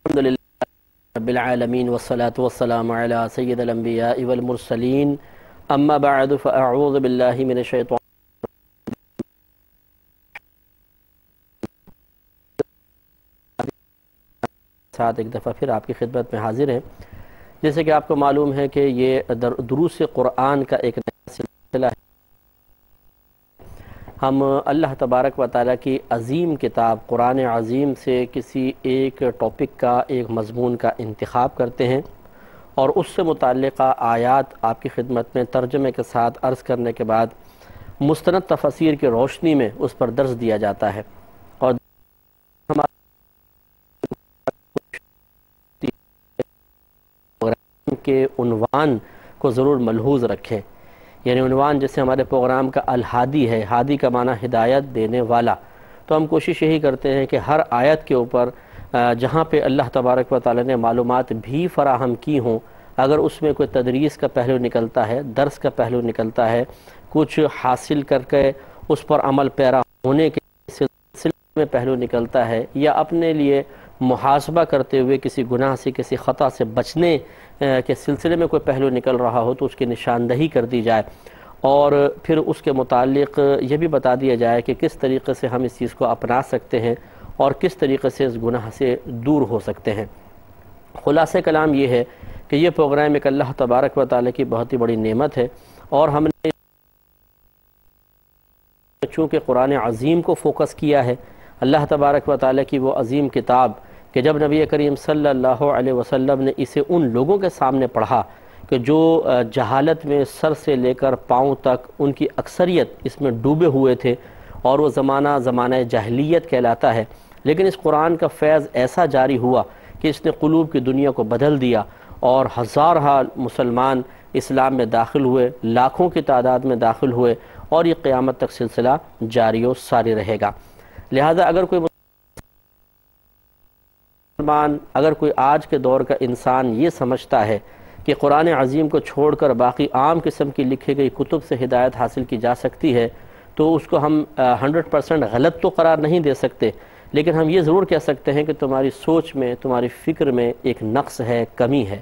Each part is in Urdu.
الحمدللہ رب العالمین والصلاة والسلام علی سید الانبیاء والمرسلین اما بعد فاعوذ باللہ من الشیطان ساتھ ایک دفعہ پھر آپ کی خدمت میں حاضر ہیں۔ جیسے کہ آپ کو معلوم ہے کہ یہ دروس قرآن کا ایک نیا سلسلہ ہے۔ ہم اللہ تبارک و تعالیٰ کی عظیم کتاب قرآن عظیم سے کسی ایک ٹاپک کا، ایک مضمون کا انتخاب کرتے ہیں اور اس سے متعلقہ آیات آپ کی خدمت میں ترجمے کے ساتھ عرض کرنے کے بعد مستند تفاسیر کی روشنی میں اس پر درس دیا جاتا ہے۔ اور کے عنوان کو ضرور ملحوظ رکھیں، یعنی عنوان جیسے ہمارے پروگرام کا الہادی ہے، ہادی کا معنی ہدایت دینے والا، تو ہم کوشش یہی کرتے ہیں کہ ہر آیت کے اوپر جہاں پہ اللہ تبارک و تعالی نے معلومات بھی فراہم کی ہوں، اگر اس میں کوئی تدریس کا پہلو نکلتا ہے، درس کا پہلو نکلتا ہے، کچھ حاصل کر کے اس پر عمل پیرا ہونے کے سلسلے میں پہلو نکلتا ہے، یا اپنے لیے محاسبہ کرتے ہوئے کسی گناہ سے، کسی خطا سے بچنے کے سلسلے میں کوئی پہلو نکل رہا ہو، تو اس کی نشاندہی کر دی جائے، اور پھر اس کے متعلق یہ بھی بتا دیا جائے کہ کس طریقے سے ہم اس چیز کو اپنا سکتے ہیں اور کس طریقے سے اس گناہ سے دور ہو سکتے ہیں۔ خلاصہ کلام یہ ہے کہ یہ پروگرام ایک اللہ تبارک و تعالی کی بہت ہی بڑی نعمت ہے، اور ہم نے چونکہ قرآن عظیم کو فوکس کیا ہے، اللہ تبارک و تعالی کی وہ عظیم کتاب کہ جب نبی کریم صلی اللہ علیہ وسلم نے اسے ان لوگوں کے سامنے پڑھا کہ جو جہالت میں سر سے لے کر پاؤں تک ان کی اکثریت اس میں ڈوبے ہوئے تھے، اور وہ زمانہ جاہلیت کہلاتا ہے، لیکن اس قرآن کا فیض ایسا جاری ہوا کہ اس نے قلوب کی دنیا کو بدل دیا، اور ہزارہ مسلمان اسلام میں داخل ہوئے، لاکھوں کی تعداد میں داخل ہوئے، اور یہ قیامت تک سلسلہ جاری و ساری رہے گا۔ لہذا اگر کوئی آج کے دور کا انسان یہ سمجھتا ہے کہ قرآن عظیم کو چھوڑ کر باقی عام قسم کی لکھی گئی کتب سے ہدایت حاصل کی جا سکتی ہے، تو اس کو ہم 100% غلط تو قرار نہیں دے سکتے، لیکن ہم یہ ضرور کہہ سکتے ہیں کہ تمہاری سوچ میں، تمہاری فکر میں ایک نقص ہے، کمی ہے۔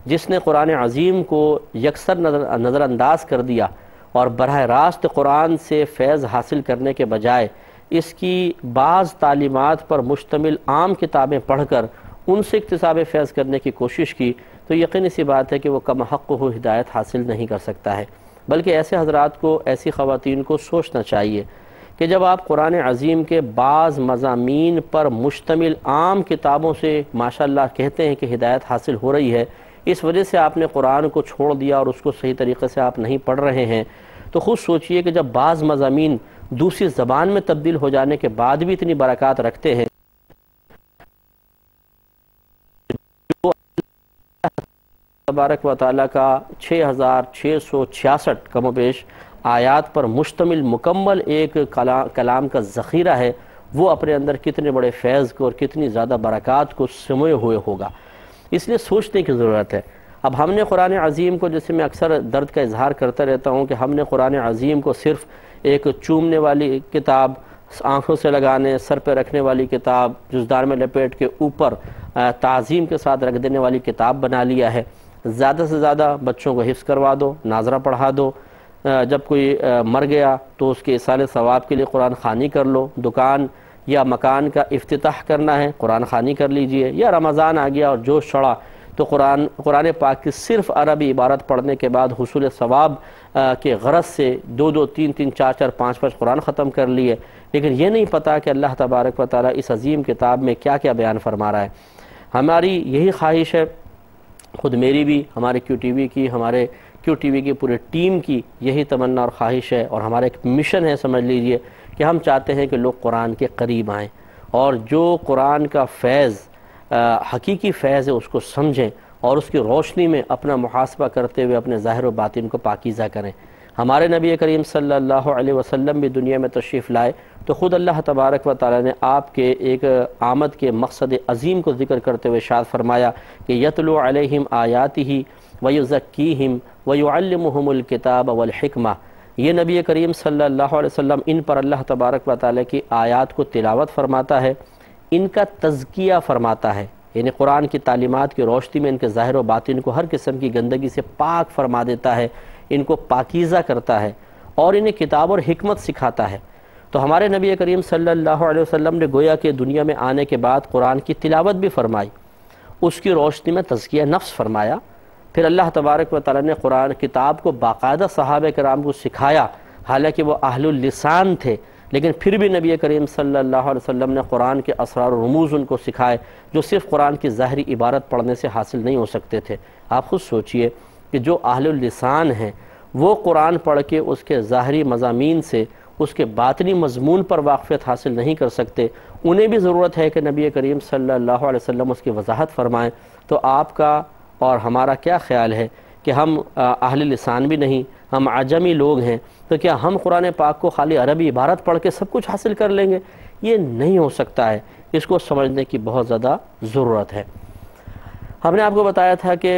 جس نے قرآن عظیم کو یکسر نظر انداز کر دیا اور براہ راست قرآن سے فیض حاصل کرنے کے بجائے اس کی بعض تعلیمات پر مشتمل عام کتابیں پڑھ کر ان سے اکتساب فیض کرنے کی کوشش کی، تو یقینی سی بات ہے کہ وہ کم حق ہو ہدایت حاصل نہیں کر سکتا ہے۔ بلکہ ایسے حضرات کو، ایسی خواتین کو سوچنا چاہیے کہ جب آپ قرآن عظیم کے بعض مضامین پر مشتمل عام کتابوں سے ماشاءاللہ کہتے ہیں کہ ہدایت حاصل ہو رہی ہے، اس وجہ سے آپ نے قرآن کو چھوڑ دیا اور اس کو صحیح طریقے سے آپ نہیں پڑھ رہے ہیں، تو خود سوچئے کہ جب بعض مضامین دوسری زبان میں تبدیل ہو جانے کے بعد بھی اتنی برکات رکھتے ہیں، جو تبارک و تعالیٰ کا 6666 کم و بیش آیات پر مشتمل مکمل ایک کلام کا ذخیرہ ہے، وہ اپنے اندر کتنے بڑے فیض کو اور کتنی زیادہ برکات کو سموئے ہوئے ہوگا۔ اس لیے سوچنے کی ضرورت ہے۔ اب ہم نے قرآن عظیم کو، جیسے میں اکثر درد کا اظہار کرتا رہتا ہوں کہ ہم نے قرآن عظیم کو صرف ایک چومنے والی کتاب، آنکھوں سے لگانے، سر پہ رکھنے والی کتاب، جزدار میں لپیٹ کے اوپر تعظیم کے ساتھ رکھ دینے والی کتاب بنا لیا ہے۔ زیادہ سے زیادہ بچوں کو حفظ کروا دو، ناظرہ پڑھا دو، جب کوئی مر گیا تو اس کے ایصال ثواب کے لیے قرآن خوانی کر لو، دکان یا مکان کا افتتاح کرنا ہے قرآن خوانی کر لیجئے، یا رمضان آ گیا اور جوش چڑھا تو قرآن پاک کی صرف عربی عبارت پڑھنے کے بعد حصول ثواب کے غرض سے 2 3 4 5 قرآن ختم کر لیے، لیکن یہ نہیں پتا کہ اللہ تبارک و تعالیٰ اس عظیم کتاب میں کیا کیا بیان فرما رہا ہے۔ ہماری یہی خواہش ہے، خود میری بھی، ہمارے کیو ٹی وی کی، ہمارے کیو ٹی وی کی پورے ٹیم کی یہی تمنا اور خواہش ہے، اور ہمارا ایک مشن ہے، سمجھ لیجئے کہ ہم چاہتے ہیں کہ لوگ قرآن کے قریب آئیں، اور جو قرآن کا فیض حقیقی فیض ہے اس کو سمجھیں، اور اس کی روشنی میں اپنا محاسبہ کرتے ہوئے اپنے ظاہر و باطن کو پاکیزہ کریں۔ ہمارے نبی کریم صلی اللہ علیہ وسلم بھی دنیا میں تشریف لائے تو خود اللہ تبارک و تعالی نے آپ کے ایک آمد کے مقصد عظیم کو ذکر کرتے ہوئے ارشاد فرمایا کہ یتلو علیہم آیاتہ ویزکیہم ویعلمہم الکتاب والحکمہ۔ یہ نبی کریم صلی اللہ علیہ وسلم ان پر اللہ تبارک و تعالی کی آیات کو تلاوت فرماتا ہے، ان کا تزکیہ فرماتا ہے، یعنی قرآن کی تعلیمات کی روشنی میں ان کے ظاہر و باطن کو ہر قسم کی گندگی سے پاک فرما دیتا ہے، ان کو پاکیزہ کرتا ہے اور انہیں کتاب اور حکمت سکھاتا ہے۔ تو ہمارے نبی کریم صلی اللہ علیہ وسلم نے گویا کہ دنیا میں آنے کے بعد قرآن کی تلاوت بھی فرمائی، اس کی روشنی میں تزکیہ نفس فرمایا، پھر اللہ تبارک و تعالیٰ نے قرآن کتاب کو باقاعدہ صحابہ کرام کو سکھایا، حالانکہ وہ اہل اللسان تھے، لیکن پھر بھی نبی کریم صلی اللہ علیہ وسلم نے قرآن کے اسرار و رموز ان کو سکھائے جو صرف قرآن کی ظاہری عبارت پڑھنے سے حاصل نہیں ہو سکتے تھے۔ آپ خود سوچئے کہ جو اہل اللسان ہیں وہ قرآن پڑھ کے اس کے ظاہری مضامین سے اس کے باطنی مضمون پر واقفیت حاصل نہیں کر سکتے، انہیں بھی ضرورت ہے کہ نبی کریم صلی اللہ علیہ وسلم اس کی وضاحت فرمائیں۔ تو آپ کا اور ہمارا کیا خیال ہے کہ ہم اہل لسان بھی نہیں، ہم عجمی لوگ ہیں، تو کیا ہم قرآن پاک کو خالی عربی عبارت پڑھ کے سب کچھ حاصل کر لیں گے؟ یہ نہیں ہو سکتا ہے، اس کو سمجھنے کی بہت زیادہ ضرورت ہے۔ ہم نے آپ کو بتایا تھا کہ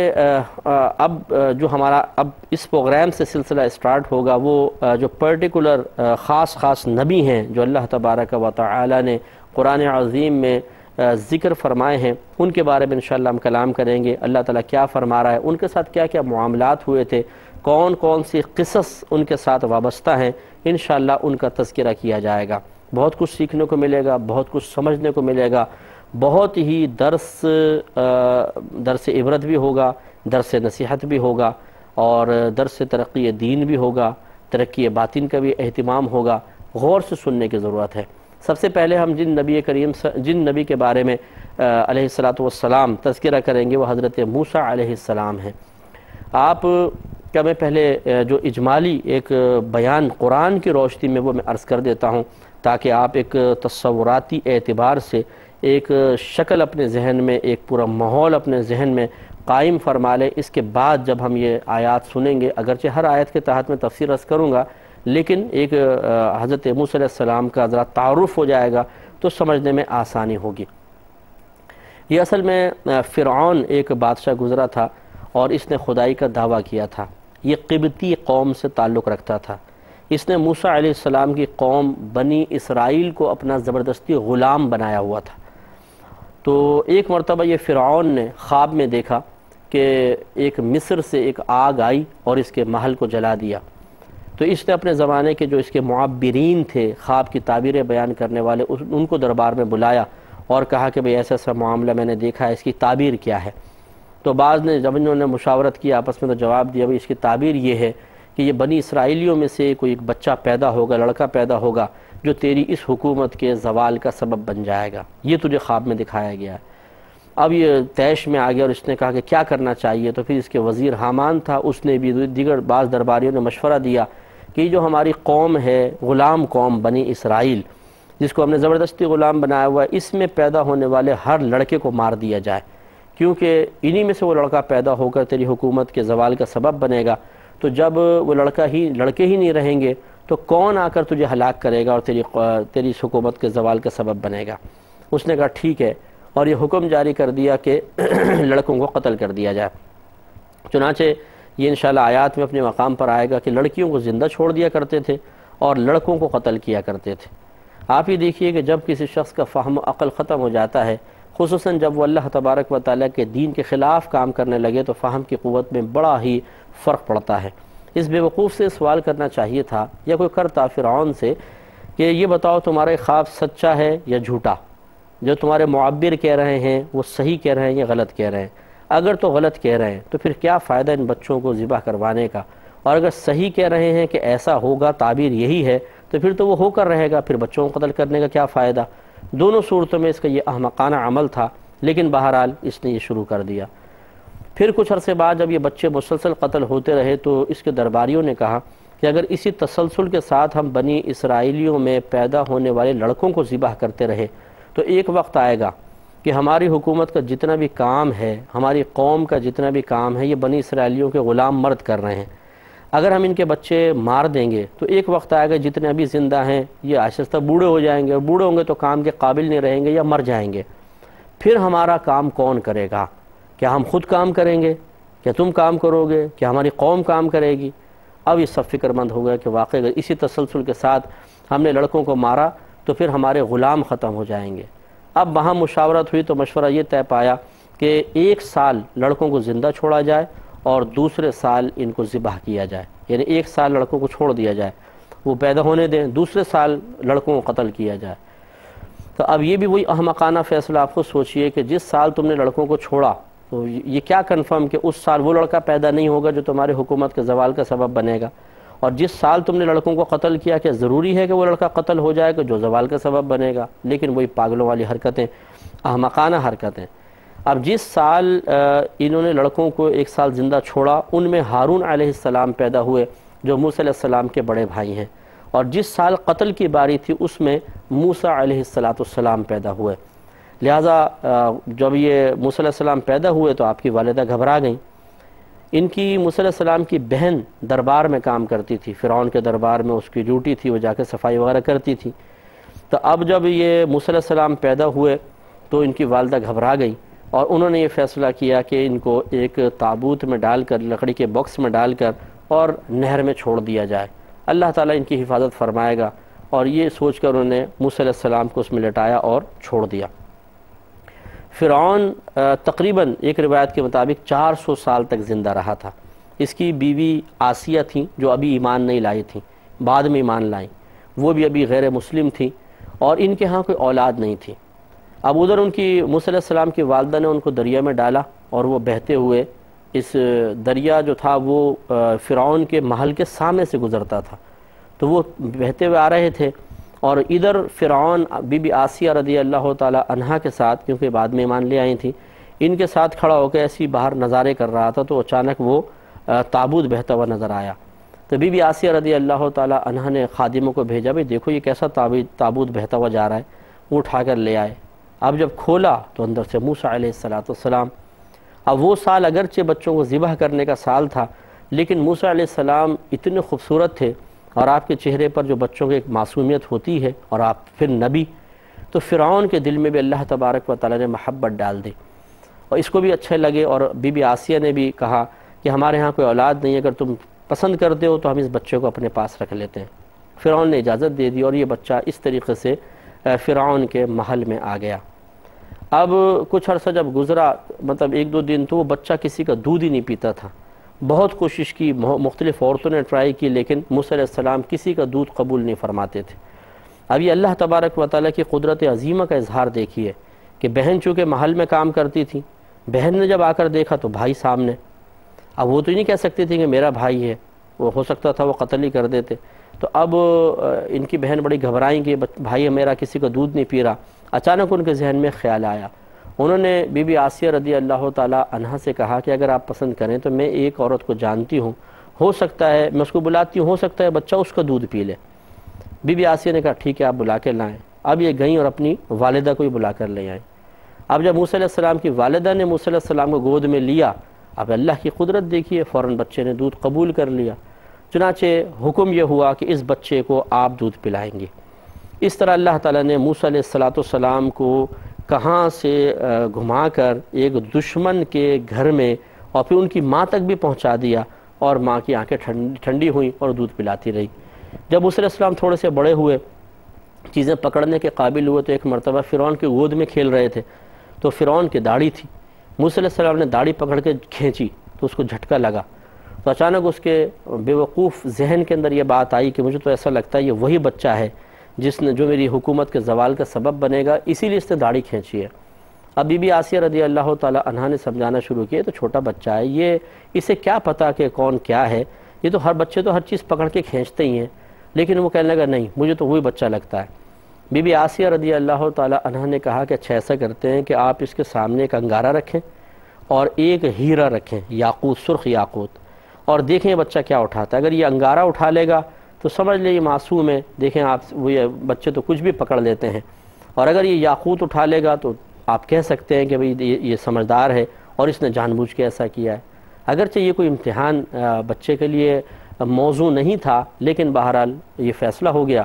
اب جو ہمارا اب اس پروگرام سے سلسلہ اسٹارٹ ہوگا وہ جو پرٹیکولر خاص نبی ہیں جو اللہ تبارک و تعالی نے قرآن عظیم میں ذکر فرمائے ہیں، ان کے بارے میں انشاءاللہ ہم کلام کریں گے۔ اللہ تعالیٰ کیا فرما رہا ہے، ان کے ساتھ کیا کیا معاملات ہوئے تھے، کون کون سی قصص ان کے ساتھ وابستہ ہیں، انشاءاللہ ان کا تذکرہ کیا جائے گا۔ بہت کچھ سیکھنے کو ملے گا، بہت کچھ سمجھنے کو ملے گا، بہت ہی درس عبرت بھی ہوگا، درس نصیحت بھی ہوگا، اور درس ترقی دین بھی ہوگا، ترقی باطن کا بھی اہتمام ہوگا۔ غور سے سننے کی ضرورت ہے۔ سب سے پہلے ہم جن نبی کے بارے میں علیہ السلام تذکرہ کریں گے وہ حضرت موسیٰ علیہ السلام ہیں۔ آپ کا میں پہلے جو اجمالی ایک بیان قرآن کی روشنی میں وہ میں عرض کر دیتا ہوں تاکہ آپ ایک تصوراتی اعتبار سے ایک شکل اپنے ذہن میں، ایک پورا ماحول اپنے ذہن میں قائم فرما لیں۔ اس کے بعد جب ہم یہ آیات سنیں گے، اگرچہ ہر آیت کے تحت میں تفسیر عرض کروں گا، لیکن ایک حضرت موسیٰ علیہ السلام کا ذرا تعارف ہو جائے گا تو سمجھنے میں آسانی ہوگی۔ یہ اصل میں فرعون ایک بادشاہ گزرا تھا اور اس نے خدائی کا دعویٰ کیا تھا۔ یہ قبطی قوم سے تعلق رکھتا تھا۔ اس نے موسیٰ علیہ السلام کی قوم بنی اسرائیل کو اپنا زبردستی غلام بنایا ہوا تھا۔ تو ایک مرتبہ یہ فرعون نے خواب میں دیکھا کہ ایک مصر سے ایک آگ آئی اور اس کے محل کو جلا دیا۔ تو اس نے اپنے زمانے کے جو اس کے معبرین تھے، خواب کی تعبیریں بیان کرنے والے، ان کو دربار میں بلایا اور کہا کہ بھئی ایسا ایسا معاملہ میں نے دیکھا ہے، اس کی تعبیر کیا ہے؟ تو بعض نے جب انہوں نے مشاورت کی آپس میں تو جواب دیا بھئی اس کی تعبیر یہ ہے کہ یہ بنی اسرائیلیوں میں سے کوئی ایک بچہ پیدا ہوگا، لڑکا پیدا ہوگا جو تیری اس حکومت کے زوال کا سبب بن جائے گا، یہ تجھے خواب میں دکھایا گیا ہے۔ اب یہ طیش میں آ گیا اور اس نے کہا کہ کیا کرنا چاہیے، تو پھر اس کے وزیر حامان تھا، اس نے بھی دیگر بعض درباریوں نے مشورہ دیا کہ جو ہماری قوم ہے، غلام قوم بنی اسرائیل، جس کو ہم نے زبردستی غلام بنایا ہوا ہے، اس میں پیدا ہونے والے ہر لڑکے کو مار دیا جائے، کیونکہ انہی میں سے وہ لڑکا پیدا ہو کر تیری حکومت کے زوال کا سبب بنے گا۔ تو جب وہ لڑکے ہی نہیں رہیں گے تو کون آ کر تجھے ہلاک کرے گا اور تیری اس حکومت کے زوال کا سبب بنے گا؟ اس نے کہا ٹھیک ہے، اور یہ حکم جاری کر دیا کہ لڑکوں کو قتل کر دیا جائے۔ چنانچہ یہ انشاءاللہ آیات میں اپنے مقام پر آئے گا کہ لڑکیوں کو زندہ چھوڑ دیا کرتے تھے اور لڑکوں کو قتل کیا کرتے تھے۔ آپ ہی دیکھیے کہ جب کسی شخص کا فہم و عقل ختم ہو جاتا ہے، خصوصاً جب وہ اللہ تبارک و تعالیٰ کے دین کے خلاف کام کرنے لگے، تو فہم کی قوت میں بڑا ہی فرق پڑتا ہے۔ اس بے وقوف سے سوال کرنا چاہیے تھا، یا کوئی کرتا فرعون سے، کہ یہ بتاؤ تمہارا خواب سچا ہے یا جھوٹا؟ جو تمہارے معبر کہہ رہے ہیں وہ صحیح کہہ رہے ہیں یا غلط کہہ رہے ہیں؟ اگر تو غلط کہہ رہے ہیں تو پھر کیا فائدہ ان بچوں کو ذبح کروانے کا، اور اگر صحیح کہہ رہے ہیں کہ ایسا ہوگا، تعبیر یہی ہے، تو پھر تو وہ ہو کر رہے گا، پھر بچوں کو قتل کرنے کا کیا فائدہ؟ دونوں صورتوں میں اس کا یہ احمقانہ عمل تھا، لیکن بہرحال اس نے یہ شروع کر دیا۔ پھر کچھ عرصے بعد جب یہ بچے مسلسل قتل ہوتے رہے تو اس کے درباریوں نے کہا کہ اگر اسی تسلسل کے ساتھ ہم بنی اسرائیلیوں میں پیدا ہونے والے لڑکوں کو ذبح کرتے رہے تو ایک وقت آئے گا کہ ہماری حکومت کا جتنا بھی کام ہے، ہماری قوم کا جتنا بھی کام ہے، یہ بنی اسرائیلیوں کے غلام مرد کر رہے ہیں۔ اگر ہم ان کے بچے مار دیں گے تو ایک وقت آئے گا جتنے ابھی زندہ ہیں یہ آہستہ بوڑھے ہو جائیں گے، اور بوڑھے ہوں گے تو کام کے قابل نہیں رہیں گے یا مر جائیں گے۔ پھر ہمارا کام کون کرے گا؟ کیا ہم خود کام کریں گے؟ کیا تم کام کرو گے؟ کیا ہماری قوم کام کرے گی؟ اب یہ سب فکر مند ہو گیا کہ واقعی اگر اسی تسلسل کے ساتھ ہم نے لڑکوں کو مارا تو پھر ہمارے غلام ختم ہو جائیں گے، اب وہاں مشاورت ہوئی تو مشورہ یہ طے پایا کہ 1 سال لڑکوں کو زندہ چھوڑا جائے اور دوسرے سال ان کو ذبح کیا جائے، یعنی 1 سال لڑکوں کو چھوڑ دیا جائے، وہ پیدا ہونے دیں، دوسرے سال لڑکوں کو قتل کیا جائے۔ تو اب یہ بھی وہی احمقانہ فیصلہ، آپ خود سوچئے کہ جس سال تم نے لڑکوں کو چھوڑا تو یہ کیا کنفرم کہ اس سال وہ لڑکا پیدا نہیں ہوگا جو تمہاری حکومت کے زوال کا سبب بنے گا، اور جس سال تم نے لڑکوں کو قتل کیا کہ ضروری ہے کہ وہ لڑکا قتل ہو جائے کہ جو زوال کا سبب بنے گا؟ لیکن وہی پاگلوں والی حرکتیں، احمقانہ حرکتیں۔ اب جس سال انہوں نے لڑکوں کو 1 سال زندہ چھوڑا، ان میں ہارون علیہ السلام پیدا ہوئے جو موسیٰ علیہ السلام کے بڑے بھائی ہیں، اور جس سال قتل کی باری تھی اس میں موسیٰ علیہ السلام پیدا ہوئے۔ لہٰذا جب یہ موسیٰ علیہ السلام پیدا ہوئے تو آپ کی والدہ گھبرا گئیں۔ ان کی موسیٰ علیہ السلام کی بہن دربار میں کام کرتی تھی، فرعون کے دربار میں اس کی ڈیوٹی تھی، وہ جا کے صفائی وغیرہ کرتی تھی۔ تو اب جب یہ موسیٰ علیہ السلام پیدا ہوئے تو ان کی والدہ گھبرا گئی، اور انہوں نے یہ فیصلہ کیا کہ ان کو ایک تابوت میں ڈال کر، لکڑی کے باکس میں ڈال کر اور نہر میں چھوڑ دیا جائے، اللہ تعالیٰ ان کی حفاظت فرمائے گا۔ اور یہ سوچ کر انہوں نے موسیٰ علیہ السلام کو اس میں لٹایا اور چھوڑ دیا۔ فرعون تقریباً ایک روایت کے مطابق 400 سال تک زندہ رہا تھا۔ اس کی بیوی آسیہ تھیں جو ابھی ایمان نہیں لائی تھیں، بعد میں ایمان لائیں، وہ بھی ابھی غیر مسلم تھیں، اور ان کے ہاں کوئی اولاد نہیں تھی۔ اب ادھر ان کی موسیٰ علیہ السلام کی والدہ نے ان کو دریا میں ڈالا، اور وہ بہتے ہوئے، اس دریا جو تھا وہ فرعون کے محل کے سامنے سے گزرتا تھا، تو وہ بہتے ہوئے آ رہے تھے، اور ادھر فرعون بی بی آسیہ رضی اللہ تعالی عنہا کے ساتھ، کیونکہ بعد میں ایمان لے آئی تھیں، ان کے ساتھ کھڑا ہو کے ایسی باہر نظارے کر رہا تھا، تو اچانک وہ تابوت بہتا ہوا نظر آیا۔ تو بی بی آسیہ رضی اللہ تعالی عنہا نے خادموں کو بھیجا، بھئی دیکھو یہ کیسا تابوت بہتا ہوا جا رہا ہے، وہ اٹھا کر لے آئے۔ اب جب کھولا تو اندر سے موسیٰ علیہ السلام۔ اب وہ سال اگرچہ بچوں کو ذبح کرنے کا سال تھا، لیکن موسیٰ علیہ السلام اتنے خوبصورت تھے، اور آپ کے چہرے پر جو بچوں کی ایک معصومیت ہوتی ہے، اور آپ پھر نبی، تو فرعون کے دل میں بھی اللہ تبارک و تعالی نے محبت ڈال دی، اور اس کو بھی اچھے لگے، اور بی بی آسیہ نے بھی کہا کہ ہمارے ہاں کوئی اولاد نہیں ہے، اگر تم پسند کرتے ہو تو ہم اس بچے کو اپنے پاس رکھ لیتے ہیں۔ فرعون نے اجازت دے دی، اور یہ بچہ اس طریقے سے فرعون کے محل میں آ گیا۔ اب کچھ عرصہ جب گزرا، مطلب 1-2 دن، تو وہ بچہ کسی کا دودھ ہی نہیں پیتا تھا۔ بہت کوشش کی، مختلف عورتوں نے ٹرائی کی، لیکن موسیٰ علیہ السلام کسی کا دودھ قبول نہیں فرماتے تھے۔ اب یہ اللہ تبارک و تعالیٰ کی قدرت عظیمہ کا اظہار دیکھیے کہ بہن چونکہ محل میں کام کرتی تھی، بہن نے جب آ کر دیکھا تو بھائی سامنے، اب وہ تو نہیں کہہ سکتی تھی کہ میرا بھائی ہے، وہ ہو سکتا تھا وہ قتل ہی کر دیتے۔ تو اب ان کی بہن بڑی گھبرائیں کہ بھائی میرا کسی کا دودھ نہیں پی رہا۔ اچانک ان کے ذہن میں خیال آیا، انہوں نے بی بی آسیہ رضی اللہ تعالی عنہا سے کہا کہ اگر آپ پسند کریں تو میں ایک عورت کو جانتی ہوں، ہو سکتا ہے میں اس کو بلاتی ہوں، ہو سکتا ہے بچہ اس کا دودھ پی لے۔ بی بی آسیہ نے کہا ٹھیک ہے، آپ بلا کے لائیں۔ اب یہ گئیں اور اپنی والدہ کو ہی بلا کر لے آئیں۔ اب جب موسیٰ علیہ السلام کی والدہ نے موسیٰ علیہ السلام کو گود میں لیا، اب اللہ کی قدرت دیکھیے، فوراً بچے نے دودھ قبول کر لیا۔ چنانچہ حکم یہ ہوا کہ اس بچے کو آپ دودھ پلائیں گے۔ اس طرح اللہ تعالیٰ نے موسیٰ علیہ السلام کو کہاں سے گھما کر ایک دشمن کے گھر میں، اور پھر ان کی ماں تک بھی پہنچا دیا، اور ماں کی آنکھیں ٹھنڈی ہوئیں اور دودھ پلاتی رہی۔ جب موسیٰ علیہ السلام تھوڑے سے بڑے ہوئے، چیزیں پکڑنے کے قابل ہوئے، تو ایک مرتبہ فرعون کی گود میں کھیل رہے تھے، تو فرعون کی داڑھی تھی، موسیٰ علیہ السلام نے داڑھی پکڑ کے کھینچی تو اس کو جھٹکا لگا، تو اچانک اس کے بے وقوف ذہن کے اندر یہ بات آئی کہ مجھے تو ایسا لگتا ہے یہ وہی بچہ ہے جو میری حکومت کے زوال کا سبب بنے گا، اسی لیے اس نے داڑھی کھینچی ہے۔ اب بی بی آسیہ رضی اللہ تعالی عنہا نے سمجھانا شروع کیا، تو چھوٹا بچہ ہے، یہ اسے کیا پتا کہ کون کیا ہے، یہ تو ہر بچے تو ہر چیز پکڑ کے کھینچتے ہی ہیں۔ لیکن وہ کہنے لگا نہیں، مجھے تو وہی بچہ لگتا ہے۔ بی بی آسیہ رضی اللہ تعالی عنہا نے کہا کہ اچھا ایسا کرتے ہیں کہ آپ اس کے سامنے ایک انگارہ رکھیں اور ایک ہیرا رکھیں، یاقوت، سرخ یاقوت، اور دیکھیں بچہ کیا اٹھاتا ہے۔ اگر یہ انگارہ اٹھا لے گا تو سمجھ لیں یہ معصوم ہے، دیکھیں آپ وہ بچے تو کچھ بھی پکڑ لیتے ہیں، اور اگر یہ یاقوت اٹھا لے گا تو آپ کہہ سکتے ہیں کہ بھئی یہ سمجھدار ہے اور اس نے جان بوجھ کے ایسا کیا ہے۔ اگرچہ یہ کوئی امتحان بچے کے لیے موضوع نہیں تھا، لیکن بہرحال یہ فیصلہ ہو گیا،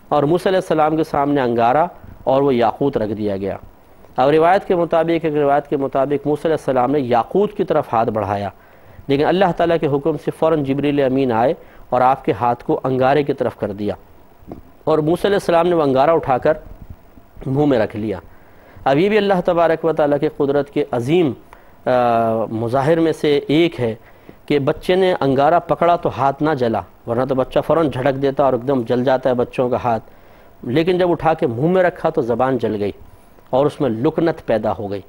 اور موسیٰ علیہ السلام کے سامنے انگارہ اور وہ یاقوت رکھ دیا گیا۔ اب ایک روایت کے مطابق موسیٰ علیہ السلام نے یاقوت کی طرف ہاتھ بڑھایا، لیکن اللہ تعالیٰ کے حکم سے فوراً جبریل امین آئے اور آپ کے ہاتھ کو انگارے کی طرف کر دیا، اور موسیٰ علیہ السلام نے وہ انگارہ اٹھا کر منہ میں رکھ لیا۔ اب یہ بھی اللہ تبارک و تعالیٰ کے قدرت کے عظیم مظاہر میں سے ایک ہے کہ بچے نے انگارہ پکڑا تو ہاتھ نہ جلا، ورنہ تو بچہ فوراً جھڑک دیتا اور ایک دم جل جاتا ہے بچوں کا ہاتھ، لیکن جب اٹھا کے منہ میں رکھا تو زبان جل گئی اور اس میں لکنت پیدا ہو گئی۔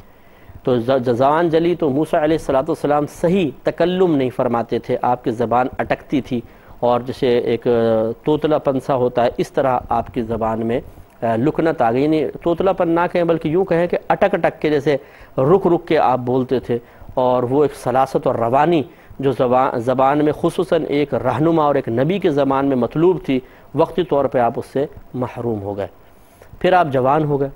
تو زبان جلی تو موسیٰ علیہ السلام صحیح تکلم نہیں فرماتے تھے، آپ کی زبان اٹکتی تھی، اور جیسے ایک توتلا پن سا ہوتا ہے اس طرح آپ کی زبان میں لکنت آ گئی۔ نہیں توتلا پن نہ کہیں بلکہ یوں کہیں کہ اٹک اٹک کے جیسے رک رک کے آپ بولتے تھے، اور وہ ایک سلاست اور روانی جو زبان میں خصوصاً ایک رہنما اور ایک نبی کے زبان میں مطلوب تھی، وقتی طور پہ آپ اس سے محروم ہو گئے۔ پھر آپ جوان ہو گئے۔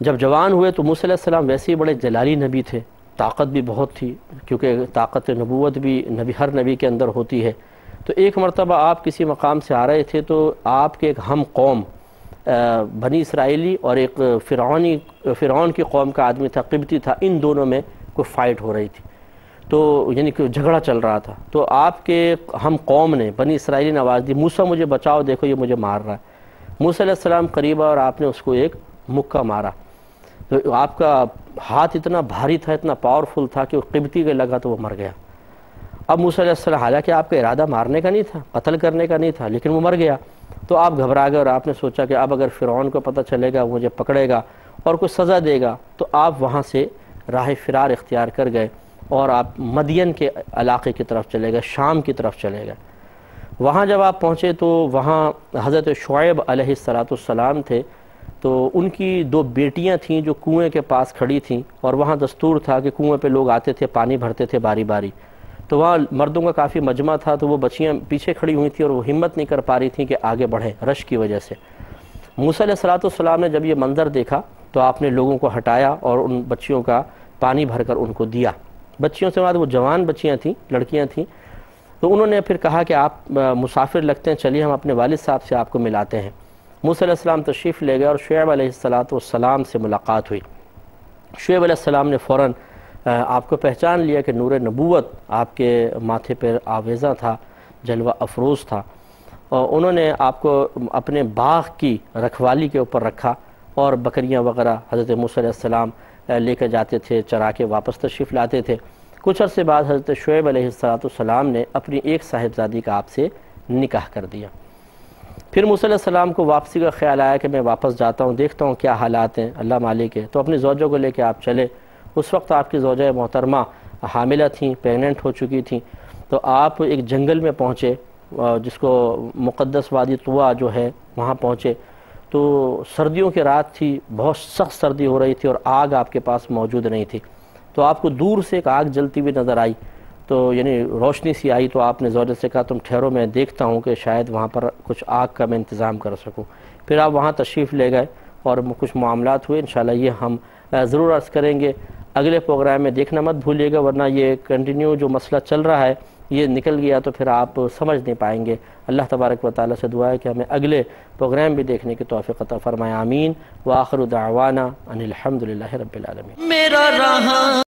جب جوان ہوئے تو موسیٰ علیہ السلام ویسے ہی بڑے جلالی نبی تھے، طاقت بھی بہت تھی، کیونکہ طاقت نبوت بھی ہر نبی کے اندر ہوتی ہے۔ تو ایک مرتبہ آپ کسی مقام سے آ رہے تھے تو آپ کے ایک ہم قوم بنی اسرائیلی اور ایک فرعون کی قوم کا آدمی تھا، قبطی تھا، ان دونوں میں کوئی فائٹ ہو رہی تھی، تو یعنی کہ جھگڑا چل رہا تھا۔ تو آپ کے ہم قوم نے بنی اسرائیلی نے آواز دی، موسیٰ مجھے بچاؤ، دیکھو یہ مجھے مار رہا ہے۔ موسیٰ علیہ السلام قریب اور آپ نے اس کو ایک مکہ مارا، تو آپ کا ہاتھ اتنا بھاری تھا، اتنا پاورفل تھا کہ وہ قبطی کے لگا تو وہ مر گیا۔ اب موسیٰ علیہ السلام، حالانکہ آپ کا ارادہ مارنے کا نہیں تھا، قتل کرنے کا نہیں تھا، لیکن وہ مر گیا، تو آپ گھبرا گئے اور آپ نے سوچا کہ اب اگر فرعون کو پتہ چلے گا، وہ مجھے پکڑے گا اور کوئی سزا دے گا، تو آپ وہاں سے راہ فرار اختیار کر گئے اور آپ مدین کے علاقے کی طرف چلے گئے، شام کی طرف چلے گئے۔ وہاں جب آپ پہنچے تو وہاں حضرت شعیب علیہ السلام تھے، تو ان کی 2 بیٹیاں تھیں جو کنویں کے پاس کھڑی تھیں، اور وہاں دستور تھا کہ کنویں پہ لوگ آتے تھے، پانی بھرتے تھے باری باری، تو وہاں مردوں کا کافی مجمع تھا، تو وہ بچیاں پیچھے کھڑی ہوئی تھیں اور وہ ہمت نہیں کر پا رہی تھیں کہ آگے بڑھیں رش کی وجہ سے۔ موسیٰ علیہ السلام نے جب یہ منظر دیکھا تو آپ نے لوگوں کو ہٹایا اور ان بچیوں کا پانی بھر کر ان کو دیا۔ بچیوں سے بعد وہ جوان بچیاں تھیں، لڑکیاں تھیں، تو انہوں نے پھر کہا کہ آپ مسافر لگتے ہیں، چلیے ہم اپنے والد صاحب سے آپ کو ملاتے ہیں۔ موسیٰ علیہ السلام تشریف لے گئے اور شعیب علیہ السلام سے ملاقات ہوئی۔ شعیب علیہ السلام نے فوراً آپ کو پہچان لیا کہ نور نبوت آپ کے ماتھے پر آویزاں تھا، جلوہ افروز تھا، اور انہوں نے آپ کو اپنے باغ کی رکھوالی کے اوپر رکھا، اور بکریاں وغیرہ حضرت موسیٰ علیہ السلام لے کر جاتے تھے، چرا کے واپس تشریف لاتے تھے۔ کچھ عرصے بعد حضرت شعیب علیہ السلام نے اپنی ایک صاحبزادی کا آپ سے نکاح کر دیا۔ پھر موسیٰ علیہ السلام کو واپسی کا خیال آیا کہ میں واپس جاتا ہوں، دیکھتا ہوں کیا حالات ہیں، اللہ مالک ہے، تو اپنی زوجہ کو لے کے آپ چلے۔ اس وقت آپ کی زوجہ محترمہ حاملہ تھیں، پریگننٹ ہو چکی تھیں، تو آپ ایک جنگل میں پہنچے، جس کو مقدس وادی طویٰ جو ہے وہاں پہنچے، تو سردیوں کی رات تھی، بہت سخت سردی ہو رہی تھی، اور آگ آپ کے پاس موجود نہیں تھی، تو آپ کو دور سے ایک آگ جلتی ہوئی نظر آئی، تو یعنی روشنی سی آئی، تو آپ نے زوجہ سے کہا تم ٹھہرو، میں دیکھتا ہوں کہ شاید وہاں پر کچھ آگ کا میں انتظام کر سکوں۔ پھر آپ وہاں تشریف لے گئے اور کچھ معاملات ہوئے، انشاءاللہ یہ ہم ضرور عرض کریں گے اگلے پروگرام میں، دیکھنا مت بھولیے گا، ورنہ یہ کنٹینیو جو مسئلہ چل رہا ہے یہ نکل گیا تو پھر آپ سمجھ نہیں پائیں گے۔ اللہ تبارک و تعالیٰ سے دعا ہے کہ ہمیں اگلے پروگرام بھی دیکھنے کی توفیق عطا فرمائے، آمین۔ وآخر دعوانا ان الحمدللہ رب العالمین۔